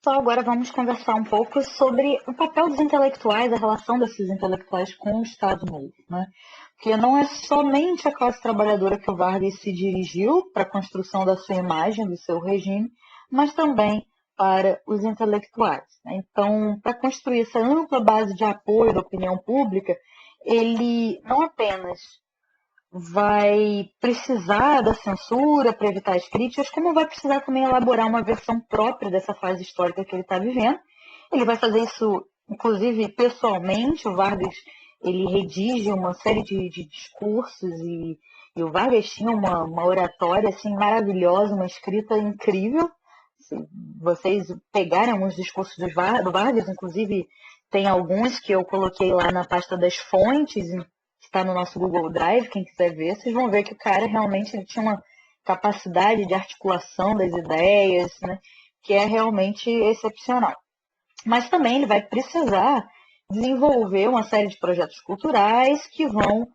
Então, agora vamos conversar um pouco sobre o papel dos intelectuais, a relação desses intelectuais com o Estado Novo, né? Porque não é somente a classe trabalhadora que o Vargas se dirigiu para a construção da sua imagem, do seu regime, mas também para os intelectuais, né? Então, para construir essa ampla base de apoio da opinião pública, ele não apenas vai precisar da censura para evitar as críticas, como vai precisar também elaborar uma versão própria dessa fase histórica que ele está vivendo. Ele vai fazer isso, inclusive, pessoalmente. O Vargas, ele redige uma série de discursos e o Vargas tinha uma oratória assim, maravilhosa, uma escrita incrível. Se vocês pegarem alguns discursos do Vargas, inclusive tem alguns que eu coloquei lá na pasta das fontes, está no nosso Google Drive, quem quiser ver, vocês vão ver que o cara realmente ele tinha uma capacidade de articulação das ideias, né, que é realmente excepcional. Mas também ele vai precisar desenvolver uma série de projetos culturais que vão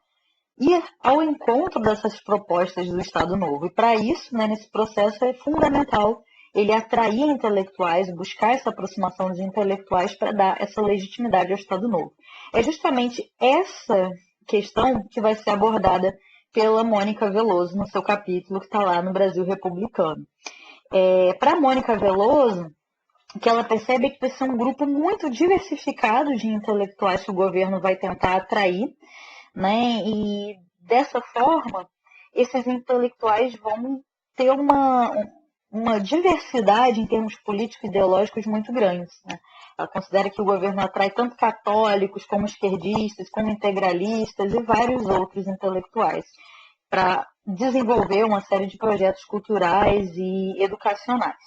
ir ao encontro dessas propostas do Estado Novo. E para isso, né, nesse processo, é fundamental ele atrair intelectuais, buscar essa aproximação dos intelectuais para dar essa legitimidade ao Estado Novo. É justamente essa questão que vai ser abordada pela Mônica Veloso no seu capítulo que está lá no Brasil Republicano. Para Mônica Veloso, o que ela percebe é que vai ser um grupo muito diversificado de intelectuais que o governo vai tentar atrair, né? E dessa forma, esses intelectuais vão ter uma diversidade em termos políticos e ideológicos muito grandes, né? Ela considera que o governo atrai tanto católicos, como esquerdistas, como integralistas e vários outros intelectuais para desenvolver uma série de projetos culturais e educacionais.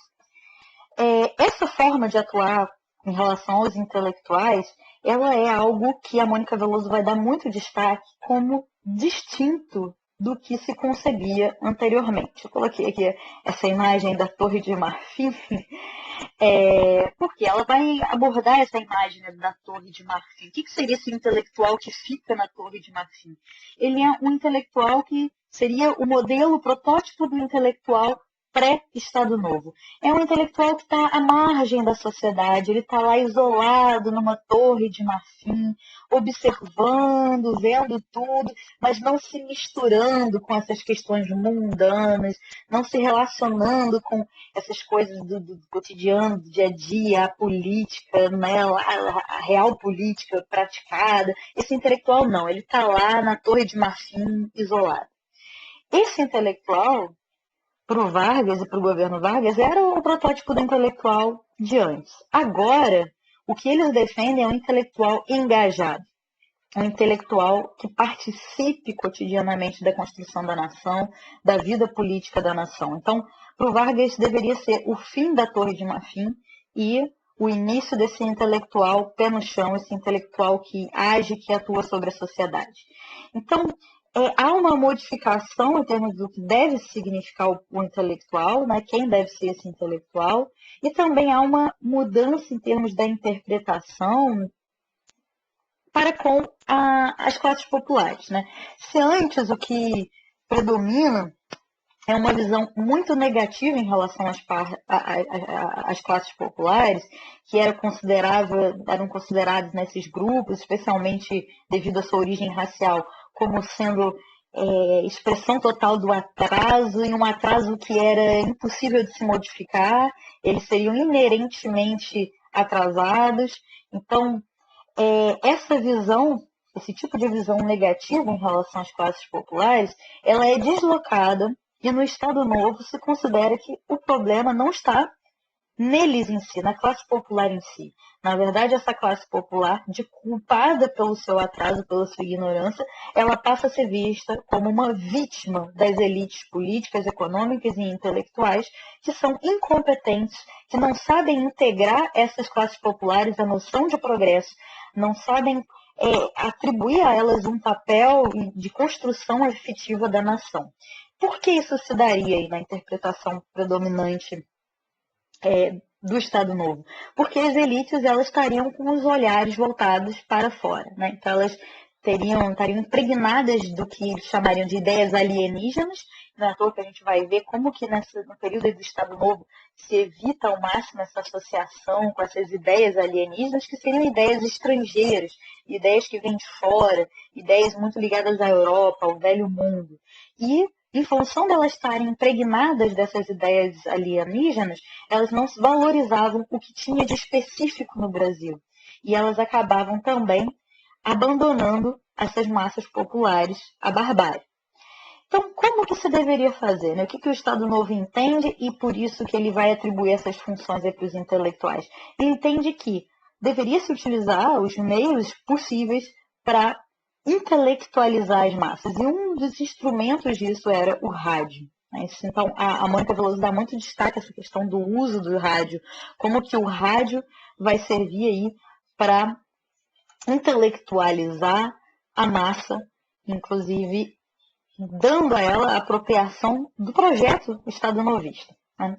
Essa forma de atuar em relação aos intelectuais, ela é algo que a Mônica Veloso vai dar muito destaque como distinto do que se concebia anteriormente. Eu coloquei aqui essa imagem da Torre de Marfim, porque ela vai abordar essa imagem da Torre de Marfim. O que seria esse intelectual que fica na Torre de Marfim? Ele é um intelectual que seria o modelo, o protótipo do intelectual pré-Estado Novo. É um intelectual que está à margem da sociedade, ele está lá isolado numa torre de marfim, observando, vendo tudo, mas não se misturando com essas questões mundanas, não se relacionando com essas coisas do cotidiano, do dia a dia, a política, né, a real política praticada. Esse intelectual não, ele está lá na torre de marfim isolado. Esse intelectual, para o Vargas e para o governo Vargas, era o protótipo do intelectual de antes. Agora, o que eles defendem é um intelectual engajado, um intelectual que participe cotidianamente da construção da nação, da vida política da nação. Então, para o Vargas, deveria ser o fim da Torre de Marfim e o início desse intelectual pé no chão, esse intelectual que age, que atua sobre a sociedade. Então, há uma modificação em termos do que deve significar o intelectual, né? Quem deve ser esse intelectual, e também há uma mudança em termos da interpretação para com as classes populares, né? Se antes o que predomina é uma visão muito negativa em relação às classes populares, que eram considerados nesses grupos, especialmente devido à sua origem racial, como sendo expressão total do atraso, e um atraso que era impossível de se modificar, eles seriam inerentemente atrasados. Então, essa visão, esse tipo de visão negativa em relação às classes populares, ela é deslocada e no Estado Novo se considera que o problema não está neles em si, na classe popular em si. Na verdade, essa classe popular, culpada pelo seu atraso, pela sua ignorância, ela passa a ser vista como uma vítima das elites políticas, econômicas e intelectuais que são incompetentes, que não sabem integrar essas classes populares à noção de progresso, não sabem atribuir a elas um papel de construção efetiva da nação. Por que isso se daria aí na interpretação predominante do Estado Novo? Porque as elites elas estariam com os olhares voltados para fora, né? Então elas estariam impregnadas do que chamariam de ideias alienígenas Não é à toa que a gente vai ver como que no período do Estado Novo se evita ao máximo essa associação com essas ideias alienígenas, que seriam ideias estrangeiras, ideias que vêm de fora, ideias muito ligadas à Europa, ao velho mundo. E, em função delas estarem impregnadas dessas ideias alienígenas, elas não valorizavam o que tinha de específico no Brasil. E elas acabavam também abandonando essas massas populares à barbárie. Então, como que se deveria fazer? Né? O que o Estado Novo entende e por isso que ele vai atribuir essas funções para os intelectuais? Ele entende que deveria se utilizar os meios possíveis para intelectualizar as massas. E um dos instrumentos disso era o rádio. Né? Então, a Mônica Veloso dá muito destaque a essa questão do uso do rádio, como que o rádio vai servir aí para intelectualizar a massa, inclusive dando a ela a apropriação do projeto Estado Novista. Né?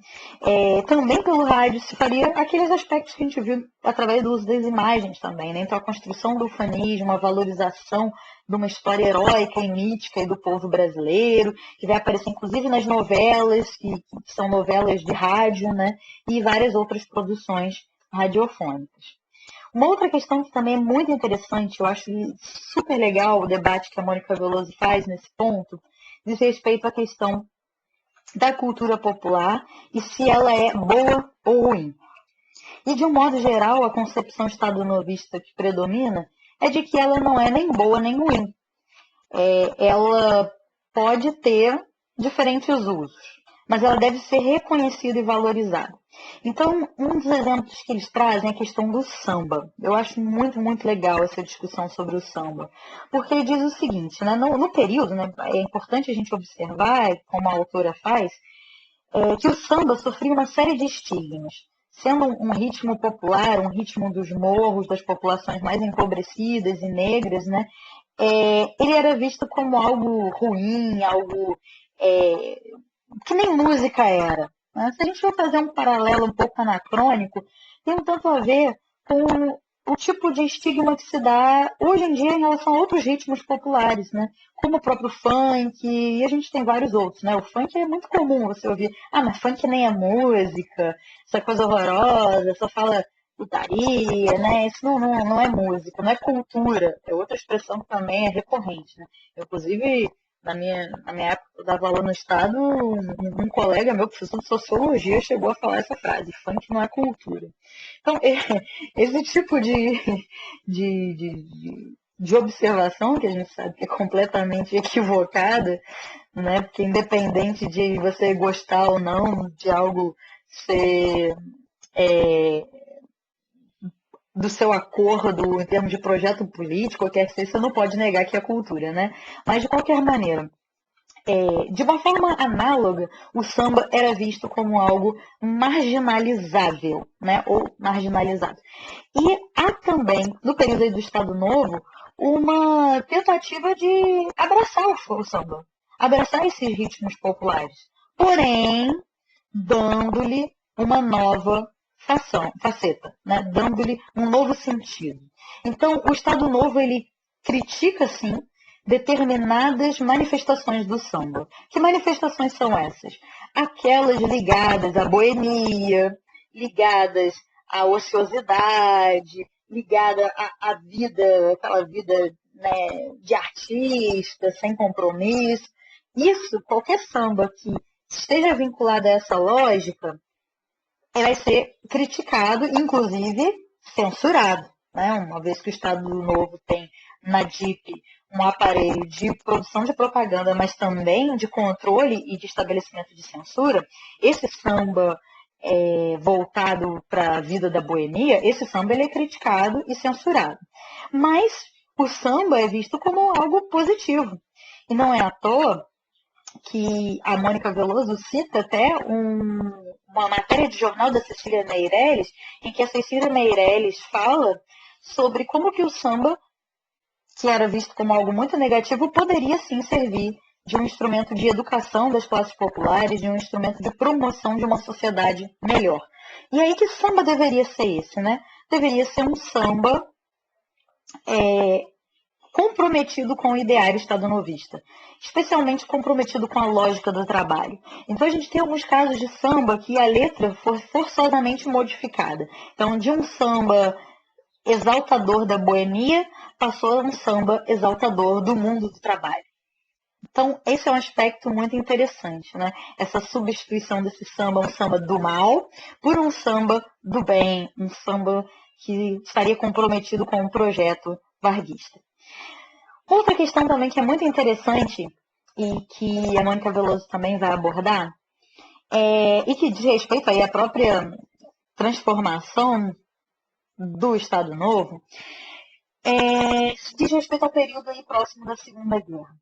Também pelo rádio se faria aqueles aspectos que a gente viu através do uso das imagens também, né? Então a construção do ufanismo, a valorização de uma história heróica e mítica do povo brasileiro, que vai aparecer inclusive nas novelas, que são novelas de rádio, né? E várias outras produções radiofônicas. Uma outra questão que também é muito interessante, eu acho super legal o debate que a Mônica Veloso faz nesse ponto, diz respeito à questão da cultura popular e se ela é boa ou ruim. E, de um modo geral, a concepção estado-novista que predomina é de que ela não é nem boa nem ruim. Ela pode ter diferentes usos, mas ela deve ser reconhecida e valorizada. Então, um dos exemplos que eles trazem é a questão do samba. Eu acho muito, muito legal essa discussão sobre o samba, porque ele diz o seguinte, né, no período, né, é importante a gente observar, como a autora faz, que o samba sofria uma série de estigmas. Sendo um ritmo popular, um ritmo dos morros, das populações mais empobrecidas e negras, né, ele era visto como algo ruim, algo que nem música era. Né? Se a gente for fazer um paralelo um pouco anacrônico, tem um tanto a ver com o tipo de estigma que se dá hoje em dia em relação a outros ritmos populares, né? Como o próprio funk, e a gente tem vários outros, né? O funk é muito comum você ouvir, mas funk nem é música, essa coisa horrorosa, só fala putaria, né? Isso não é música, não é cultura, é outra expressão que também é recorrente, né? Eu, inclusive, na minha época, eu dava aula no Estado, um colega meu, professor de sociologia, chegou a falar essa frase, funk não é cultura. Então, esse tipo de observação, que a gente sabe que é completamente equivocada, né? Porque independente de você gostar ou não de algo ser do seu acordo em termos de projeto político, ou quer que seja, você não pode negar que é cultura, né? Mas, de qualquer maneira, de uma forma análoga, o samba era visto como algo marginalizável, né? Ou marginalizado. E há também, no período do Estado Novo, uma tentativa de abraçar o samba, abraçar esses ritmos populares, porém, dando-lhe uma nova faceta, né? Dando-lhe um novo sentido. Então, o Estado Novo, ele critica, sim, determinadas manifestações do samba. Que manifestações são essas? Aquelas ligadas à boemia, ligadas à ociosidade, ligada à vida, aquela vida, né, de artista, sem compromisso. Isso, qualquer samba que esteja vinculado a essa lógica, vai ser criticado, inclusive censurado. Né? Uma vez que o Estado Novo tem na DIP um aparelho de produção de propaganda, mas também de controle e de estabelecimento de censura, esse samba voltado para a vida da boemia, esse samba ele é criticado e censurado. Mas o samba é visto como algo positivo. E não é à toa que a Mônica Veloso cita até uma matéria de jornal da Cecília Meirelles, em que a Cecília Meirelles fala sobre como que o samba, que era visto como algo muito negativo, poderia sim servir de um instrumento de educação das classes populares, de um instrumento de promoção de uma sociedade melhor. E aí que samba deveria ser esse, né? Deveria ser um samba comprometido com o ideário estado-novista, especialmente comprometido com a lógica do trabalho. Então a gente tem alguns casos de samba que a letra foi forçosamente modificada. Então, de um samba exaltador da boemia, passou a um samba exaltador do mundo do trabalho. Então, esse é um aspecto muito interessante, né? Essa substituição desse samba, um samba do mal, por um samba do bem, um samba que estaria comprometido com um projeto varguista. Outra questão também que é muito interessante e que a Mônica Veloso também vai abordar, e que diz respeito aí à própria transformação do Estado Novo, diz respeito ao período aí próximo da Segunda Guerra.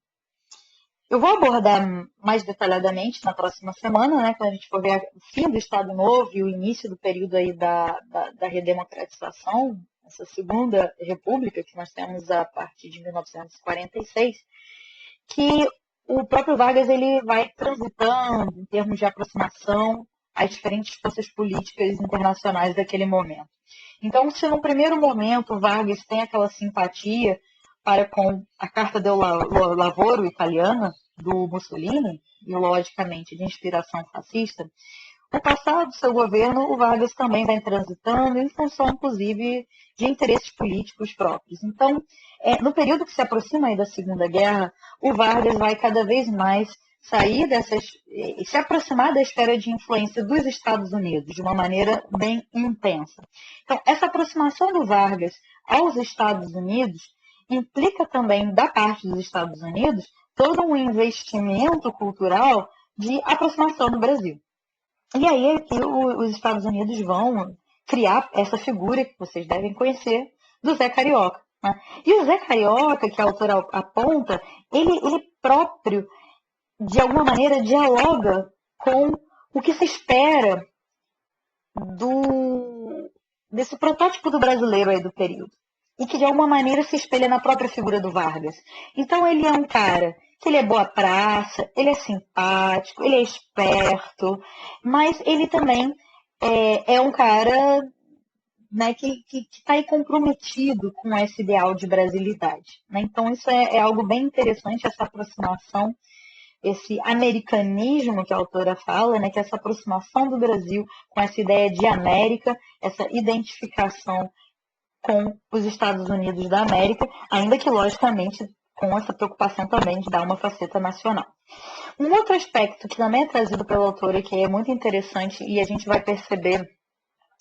Eu vou abordar mais detalhadamente na próxima semana, né, quando a gente for ver o fim do Estado Novo e o início do período aí da redemocratização, essa Segunda República que nós temos a partir de 1946, que o próprio Vargas ele vai transitando em termos de aproximação às diferentes forças políticas internacionais daquele momento. Então, se no primeiro momento o Vargas tem aquela simpatia para com a Carta del Lavoro italiana do Mussolini, e logicamente de inspiração fascista, no passado do seu governo, o Vargas também vai transitando em função, inclusive, de interesses políticos próprios. Então, no período que se aproxima aí da Segunda Guerra, o Vargas vai cada vez mais sair se aproximar da esfera de influência dos Estados Unidos de uma maneira bem intensa. Então, essa aproximação do Vargas aos Estados Unidos implica também, da parte dos Estados Unidos, todo um investimento cultural de aproximação do Brasil. E aí é que os Estados Unidos vão criar essa figura que vocês devem conhecer, do Zé Carioca. Né? E o Zé Carioca, que a autora aponta, ele próprio, de alguma maneira, dialoga com o que se espera desse protótipo do brasileiro aí do período. E que, de alguma maneira, se espelha na própria figura do Vargas. Então, ele é um cara que ele é boa praça, ele é simpático, ele é esperto, mas ele também é um cara, né, que está aí comprometido com esse ideal de brasilidade. Né? Então, isso é algo bem interessante, essa aproximação, esse americanismo que a autora fala, né, que é essa aproximação do Brasil com essa ideia de América, essa identificação com os Estados Unidos da América, ainda que, logicamente, com essa preocupação também de dar uma faceta nacional. Um outro aspecto que também é trazido pela autora, que é muito interessante, e a gente vai perceber,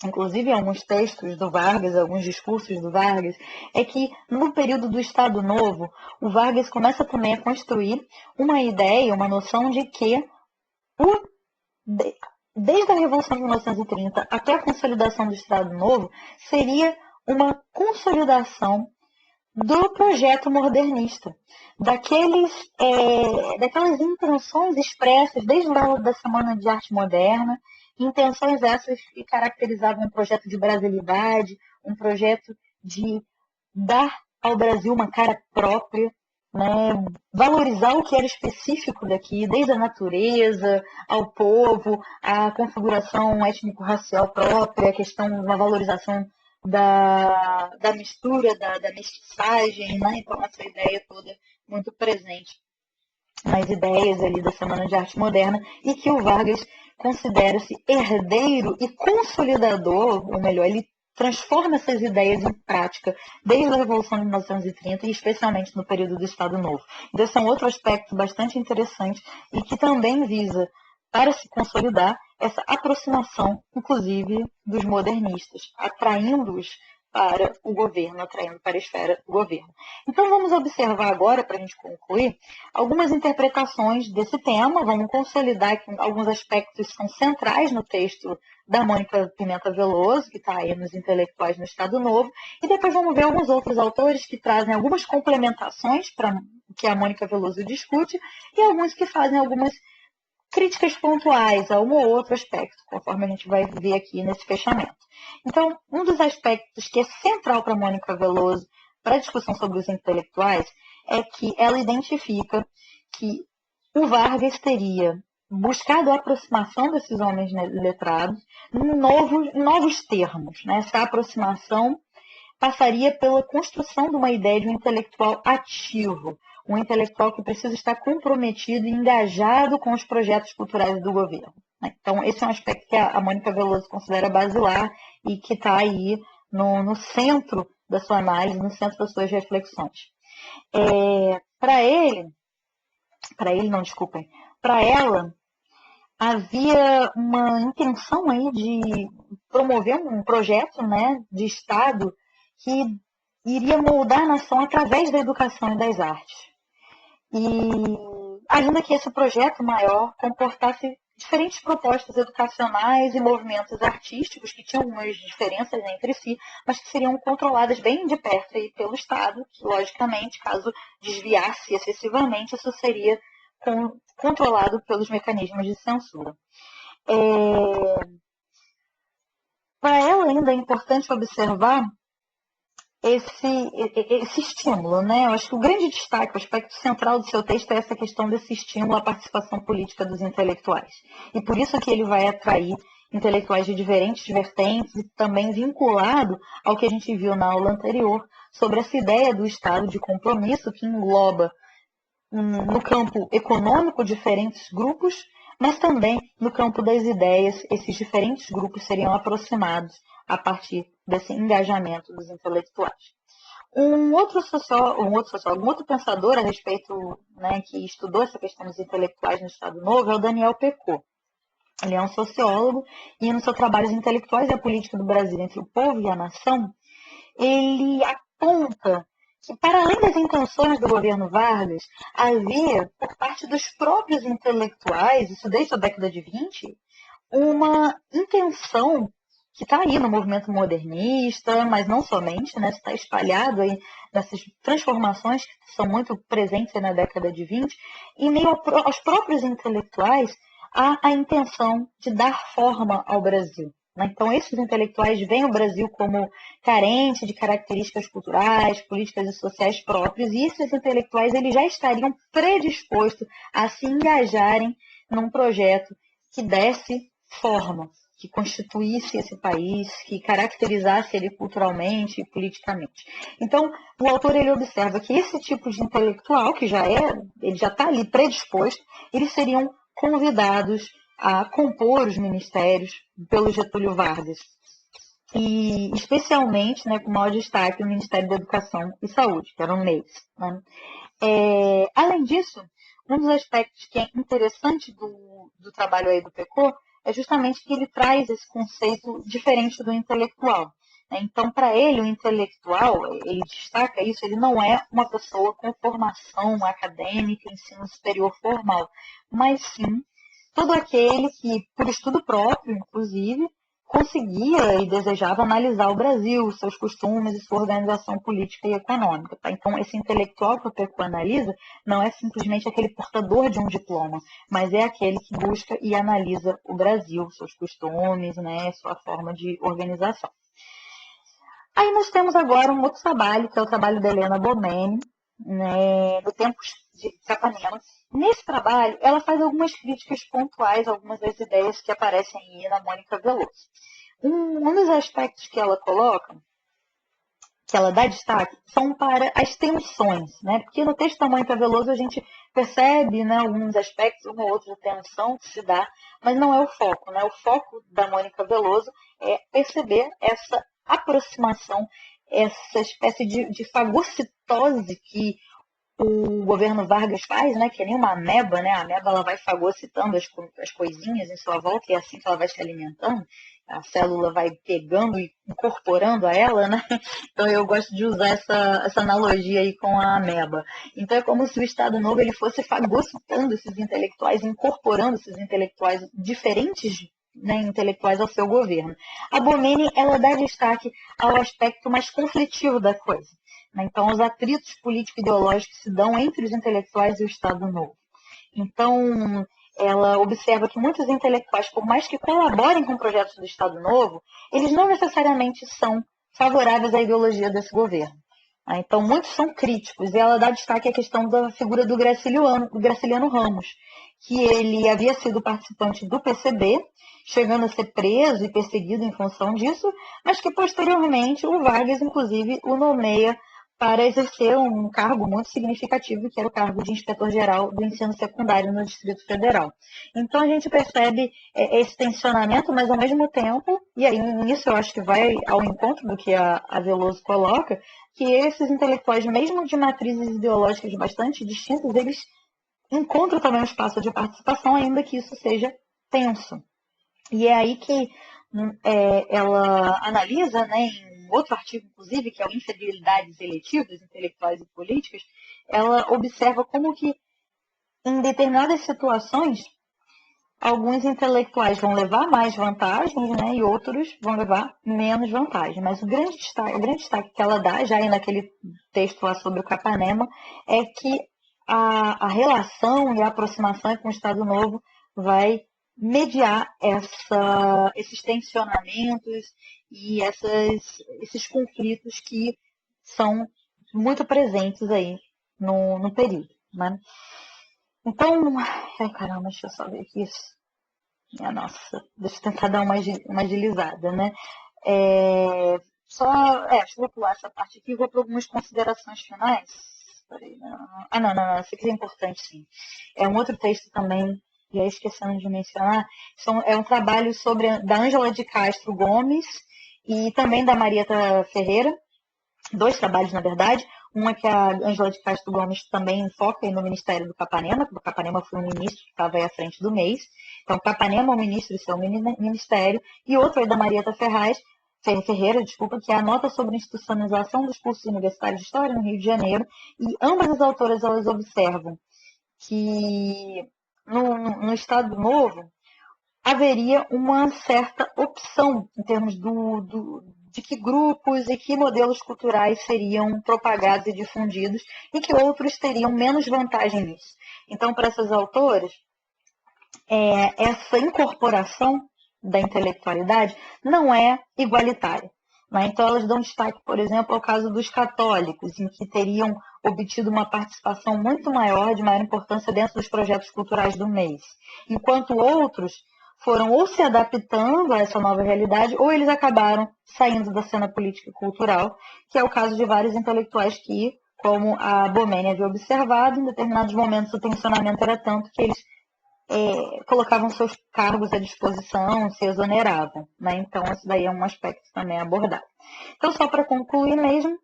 inclusive em alguns textos do Vargas, alguns discursos do Vargas, é que no período do Estado Novo, o Vargas começa também a construir uma ideia, uma noção de que desde a Revolução de 1930 até a consolidação do Estado Novo, seria uma consolidação do projeto modernista, daquelas intenções expressas desde lá da Semana de Arte Moderna, intenções essas que caracterizavam um projeto de brasilidade, um projeto de dar ao Brasil uma cara própria, né, valorizar o que era específico daqui, desde a natureza, ao povo, a configuração étnico-racial própria, a questão da valorização da mistura, da mestiçagem, né? Então essa ideia toda muito presente nas ideias ali da Semana de Arte Moderna, e que o Vargas considera-se herdeiro e consolidador, ou melhor, ele transforma essas ideias em prática desde a Revolução de 1930 e especialmente no período do Estado Novo. Então, esse é um outro aspecto bastante interessante e que também visa, para se consolidar, essa aproximação, inclusive, dos modernistas, atraindo-os para o governo, atraindo para a esfera do governo. Então, vamos observar agora, para a gente concluir, algumas interpretações desse tema, vamos consolidar que alguns aspectos são centrais no texto da Mônica Pimenta Veloso, que está aí nos Intelectuais no Estado Novo, e depois vamos ver alguns outros autores que trazem algumas complementações para o que a Mônica Veloso discute, e alguns que fazem algumas críticas pontuais a um ou outro aspecto, conforme a gente vai ver aqui nesse fechamento. Então, um dos aspectos que é central para Mônica Veloso, para a discussão sobre os intelectuais, é que ela identifica que o Vargas teria buscado a aproximação desses homens letrados em novos termos. Né? Essa aproximação passaria pela construção de uma ideia de um intelectual ativo, um intelectual que precisa estar comprometido e engajado com os projetos culturais do governo. Então, esse é um aspecto que a Mônica Veloso considera basilar e que está aí no centro da sua análise, no centro das suas reflexões. Para ela, havia uma intenção aí de promover um projeto, né, de Estado que iria moldar a nação através da educação e das artes. E ainda que esse projeto maior comportasse diferentes propostas educacionais e movimentos artísticos que tinham algumas diferenças entre si, mas que seriam controladas bem de perto aí pelo Estado, que, logicamente, caso desviasse excessivamente, isso seria controlado pelos mecanismos de censura. Para ela ainda é importante observar esse estímulo, né? Eu acho que o grande destaque, o aspecto central do seu texto é essa questão desse estímulo à participação política dos intelectuais. E por isso que ele vai atrair intelectuais de diferentes vertentes e também vinculado ao que a gente viu na aula anterior sobre essa ideia do Estado de compromisso que engloba no campo econômico diferentes grupos, mas também no campo das ideias, esses diferentes grupos seriam aproximados a partir desse engajamento dos intelectuais. Um outro pensador a respeito, né, que estudou essa questão dos intelectuais no Estado Novo é o Daniel Pecot. Ele é um sociólogo e no seu trabalho Os Intelectuais e a Política do Brasil entre o Povo e a Nação, ele aponta que, para além das intenções do governo Vargas, havia, por parte dos próprios intelectuais, isso desde a década de 20, uma intenção que está aí no movimento modernista, mas não somente, né, está espalhado aí nessas transformações que são muito presentes na década de 20, e meio aos próprios intelectuais há a intenção de dar forma ao Brasil. Então, esses intelectuais veem o Brasil como carente de características culturais, políticas e sociais próprias, e esses intelectuais eles já estariam predispostos a se engajarem num projeto que desse forma, que constituísse esse país, que caracterizasse ele culturalmente e politicamente. Então, o autor ele observa que esse tipo de intelectual, que ele já está ali predisposto, eles seriam convidados a compor os ministérios pelo Getúlio Vargas. E, especialmente, né, com maior destaque, o Ministério da Educação e Saúde, que era o MEIS. Né? Além disso, um dos aspectos que é interessante do trabalho aí do Pecot é justamente que ele traz esse conceito diferente do intelectual. Então, para ele, o intelectual, ele destaca isso, ele não é uma pessoa com formação acadêmica, ensino superior formal, mas sim todo aquele que, por estudo próprio, inclusive, conseguia e desejava analisar o Brasil, seus costumes e sua organização política e econômica. Tá? Então, esse intelectual que o Pecot analisa não é simplesmente aquele portador de um diploma, mas é aquele que busca e analisa o Brasil, seus costumes, né, sua forma de organização. Aí nós temos agora um outro trabalho, que é o trabalho da Helena Bomene, né, do Tempos de Capanema. Nesse trabalho, ela faz algumas críticas pontuais, algumas das ideias que aparecem aí na Mônica Veloso. Um dos aspectos que ela coloca, que ela dá destaque, são para as tensões, né? Porque no texto da Mônica Veloso a gente percebe, né, alguns aspectos, uma ou outra tensão que se dá, mas não é o foco, né? O foco da Mônica Veloso é perceber essa aproximação, essa espécie de fagocitose que o governo Vargas faz, né, que é nem uma ameba, né? A ameba ela vai fagocitando as coisinhas em sua volta e é assim que ela vai se alimentando. A célula vai pegando e incorporando a ela, né? Então eu gosto de usar essa analogia aí com a ameba. Então é como se o Estado Novo ele fosse fagocitando esses intelectuais, incorporando esses intelectuais diferentes, né, intelectuais ao seu governo. A Bomene ela dá destaque ao aspecto mais conflitivo da coisa. Então, os atritos político-ideológicos se dão entre os intelectuais e o Estado Novo. Então, ela observa que muitos intelectuais, por mais que colaborem com projetos do Estado Novo, eles não necessariamente são favoráveis à ideologia desse governo. Então, muitos são críticos, e ela dá destaque à questão da figura do Graciliano Ramos, que ele havia sido participante do PCB chegando a ser preso e perseguido em função disso, mas que posteriormente o Vargas, inclusive, o nomeia para exercer um cargo muito significativo, que era o cargo de inspetor-geral do ensino secundário no Distrito Federal. Então a gente percebe esse tensionamento, mas ao mesmo tempo, e aí nisso eu acho que vai ao encontro do que a Veloso coloca, que esses intelectuais, mesmo de matrizes ideológicas bastante distintas, eles encontram também um espaço de participação, ainda que isso seja tenso. E é aí que ela analisa, né, em outro artigo, inclusive, que é o Infidelidades Eletivas, Intelectuais e Políticas, ela observa como que, em determinadas situações, alguns intelectuais vão levar mais vantagens, né, e outros vão levar menos vantagem. Mas o grande destaque que ela dá, já aí naquele texto lá sobre o Capanema, é que a relação e a aproximação com o Estado Novo vai mediar esses tensionamentos e esses conflitos que são muito presentes aí no período, né? Então, ai caramba, deixa eu só ver aqui isso. Nossa, deixa eu tentar dar uma agilizada, né? Deixa eu pular essa parte aqui e vou para algumas considerações finais. Peraí, não, isso aqui é importante, sim. É um outro texto também, e aí esquecendo de mencionar, é um trabalho da Ângela de Castro Gomes e também da Marieta Ferreira, dois trabalhos, na verdade. Uma que a Ângela de Castro Gomes também foca no Ministério do Capanema, porque o Capanema foi um ministro que estava aí à frente do mês. Então, Capanema é o ministro e seu ministério. E outro é da Marieta Ferreira, que é a nota sobre a institucionalização dos cursos universitários de História no Rio de Janeiro. E ambas as autoras, elas observam que no Estado Novo haveria uma certa opção em termos de que grupos e que modelos culturais seriam propagados e difundidos e que outros teriam menos vantagem nisso. Então, para essas autoras, essa incorporação da intelectualidade não é igualitária. Né? Então, elas dão destaque, por exemplo, ao caso dos católicos, em que teriam obtido uma participação muito maior, de maior importância dentro dos projetos culturais do mês, enquanto outros foram ou se adaptando a essa nova realidade, ou eles acabaram saindo da cena política e cultural, que é o caso de vários intelectuais que, como a Bomene havia observado, em determinados momentos o tensionamento era tanto que eles colocavam seus cargos à disposição, se exoneravam. Né? Então, isso daí é um aspecto também a abordar. Então, só para concluir mesmo,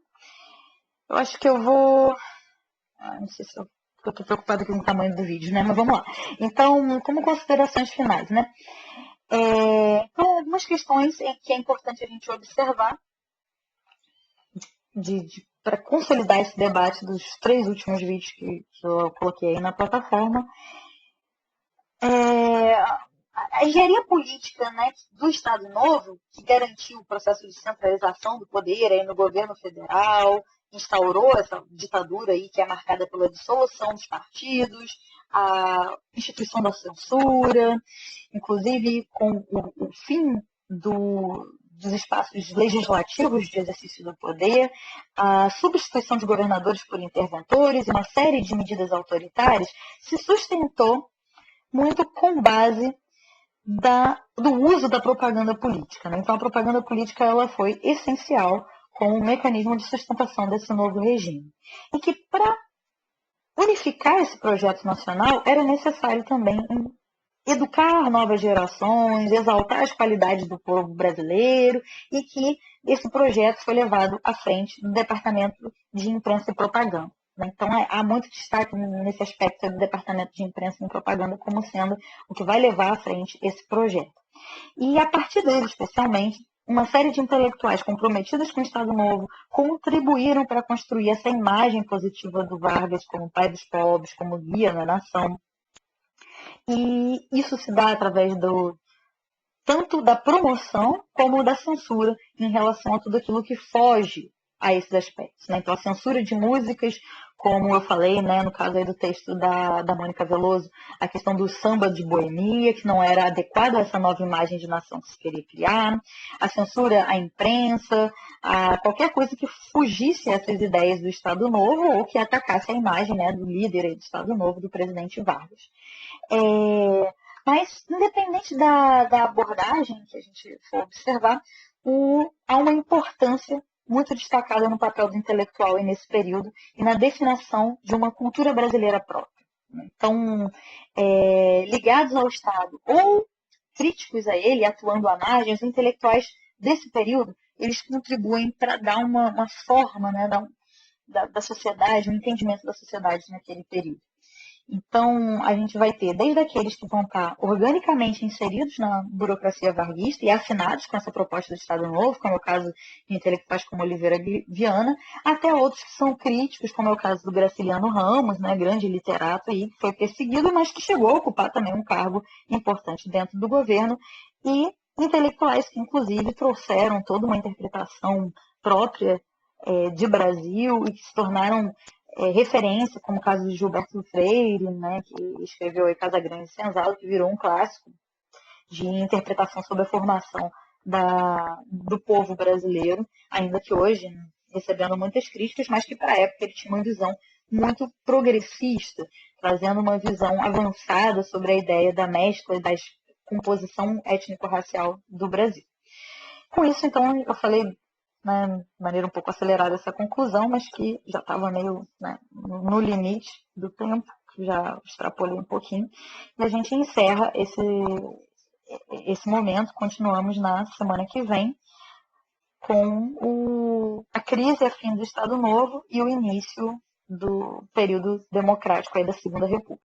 eu acho que eu vou... não sei se eu estou preocupada com o tamanho do vídeo, né? Mas vamos lá. Então, como considerações finais, né? Então, algumas questões que é importante a gente observar para consolidar esse debate dos 3 últimos vídeos que eu coloquei aí na plataforma. A engenharia política, né, do Estado Novo, que garantiu o processo de centralização do poder aí no governo federal, instaurou essa ditadura aí que é marcada pela dissolução dos partidos, a instituição da censura, inclusive com o fim dos espaços legislativos de exercício do poder, a substituição de governadores por interventores e uma série de medidas autoritárias, se sustentou muito com base do uso da propaganda política. Né? Então, a propaganda política ela foi essencial como um mecanismo de sustentação desse novo regime. E que, para unificar esse projeto nacional, era necessário também educar novas gerações, exaltar as qualidades do povo brasileiro, e que esse projeto foi levado à frente do Departamento de Imprensa e Propaganda. Então, há muito destaque nesse aspecto do Departamento de Imprensa e Propaganda como sendo o que vai levar à frente esse projeto. E, a partir dele, especialmente, uma série de intelectuais comprometidos com o Estado Novo contribuíram para construir essa imagem positiva do Vargas como pai dos pobres, como guia na nação. E isso se dá através tanto da promoção como da censura em relação a tudo aquilo que foge a esses aspectos. Né? Então, a censura de músicas, como eu falei, né, no caso aí do texto da Mônica Veloso, a questão do samba de boemia, que não era adequado a essa nova imagem de nação que se queria criar, a censura à imprensa, a qualquer coisa que fugisse a essas ideias do Estado Novo ou que atacasse a imagem, né, do líder do Estado Novo, do presidente Vargas. Mas, independente da abordagem que a gente for observar, há uma importância muito destacada no papel do intelectual nesse período e na definição de uma cultura brasileira própria. Então, ligados ao Estado ou críticos a ele, atuando à margem, os intelectuais desse período, eles contribuem para dar uma forma, né, da sociedade, um entendimento da sociedade naquele período. Então, a gente vai ter desde aqueles que vão estar organicamente inseridos na burocracia varguista e afinados com essa proposta do Estado Novo, como é o caso de intelectuais como Oliveira Viana, até outros que são críticos, como é o caso do Graciliano Ramos, né, grande literato aí, que foi perseguido, mas que chegou a ocupar também um cargo importante dentro do governo, e intelectuais que, inclusive, trouxeram toda uma interpretação própria de Brasil e que se tornaram referência, como o caso de Gilberto Freire, né, que escreveu aí Casa Grande e Senzala, que virou um clássico de interpretação sobre a formação do povo brasileiro, ainda que hoje recebendo muitas críticas, mas que para a época ele tinha uma visão muito progressista, trazendo uma visão avançada sobre a ideia da mescla e da composição étnico-racial do Brasil. Com isso, então, eu falei, né, de maneira um pouco acelerada essa conclusão, mas que já estava meio, né, no limite do tempo, já extrapolei um pouquinho, e a gente encerra esse momento, continuamos na semana que vem com a crise a fim do Estado Novo e o início do período democrático aí da Segunda República.